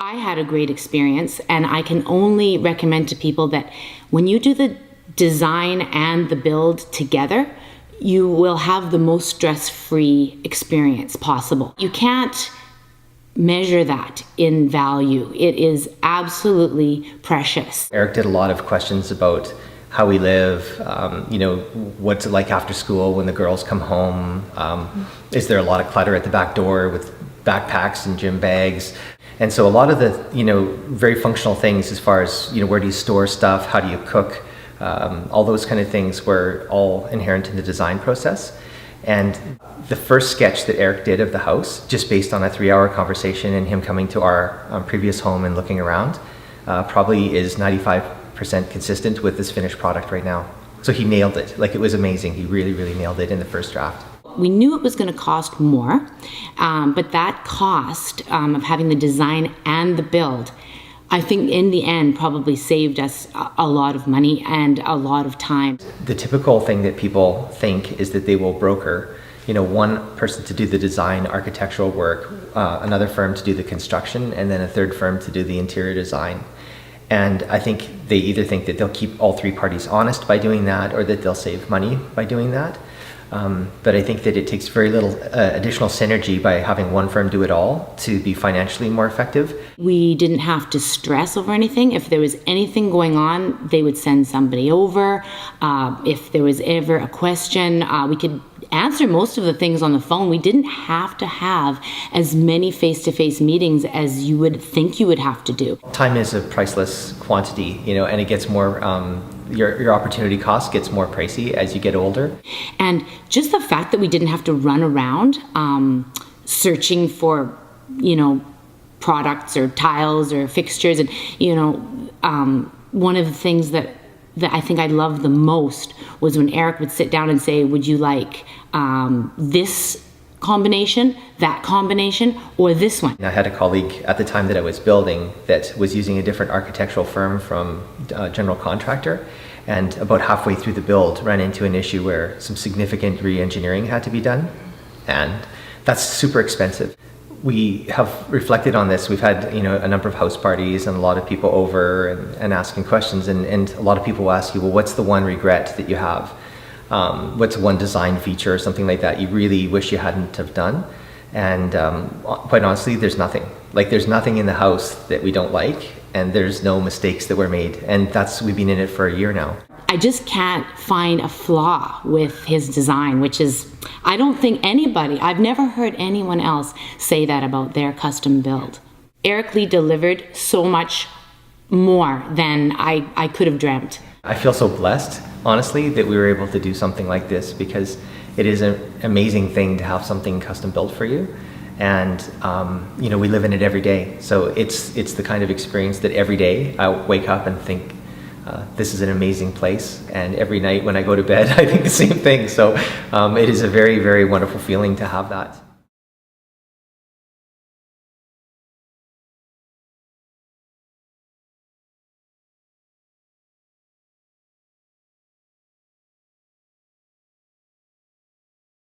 I had a great experience, and I can only recommend to people that when you do the design and the build together, you will have the most stress-free experience possible. You can't measure that in value. It is absolutely precious. Eric did a lot of questions about how we live, what's it like after school when the girls come home? Is there a lot of clutter at the back door with backpacks and gym bags? And so a lot of the, very functional things as far as, where do you store stuff? How do you cook? All those kind of things were all inherent in the design process. And the first sketch that Eric did of the house, just based on a 3-hour conversation and him coming to our previous home and looking around, probably is 95% consistent with this finished product right now. So he nailed it. Like, it was amazing. He really, really nailed it in the first draft. We knew it was going to cost more, but that cost of having the design and the build, I think in the end probably saved us a lot of money and a lot of time. The typical thing that people think is that they will broker, one person to do the design, architectural work, another firm to do the construction, and then a third firm to do the interior design. And I think they either think that they'll keep all three parties honest by doing that, or that they'll save money by doing that. But I think that it takes very little additional synergy by having one firm do it all to be financially more effective. We didn't have to stress over anything. If there was anything going on, they would send somebody over. If there was ever a question, we could answer most of the things on the phone. We didn't have to have as many face-to-face meetings as you would think you would have to do. Time is a priceless quantity, and it gets more, your opportunity cost gets more pricey as you get older. And just the fact that we didn't have to run around searching for, products or tiles or fixtures. And, one of the things that I think I loved the most was when Eric would sit down and say, would you like this combination, that combination, or this one? I had a colleague at the time that I was building that was using a different architectural firm from a general contractor, and about halfway through the build ran into an issue where some significant re-engineering had to be done, and that's super expensive. We have reflected on this. We've had a number of house parties and a lot of people over and asking questions, and a lot of people will ask you, well, what's the one regret that you have? What's one design feature or something like that you really wish you hadn't have done? And quite honestly, there's nothing. Like, there's nothing in the house that we don't like, and there's no mistakes that were made. And we've been in it for a year now. I just can't find a flaw with his design, which is, I don't think I've never heard anyone else say that about their custom build. Eric Lee delivered so much more than I could have dreamt. I feel so blessed, honestly, that we were able to do something like this, because it is an amazing thing to have something custom built for you. And we live in it every day. So it's the kind of experience that every day I wake up and think, this is an amazing place. And every night when I go to bed, I think the same thing. So it is a very, very wonderful feeling to have that.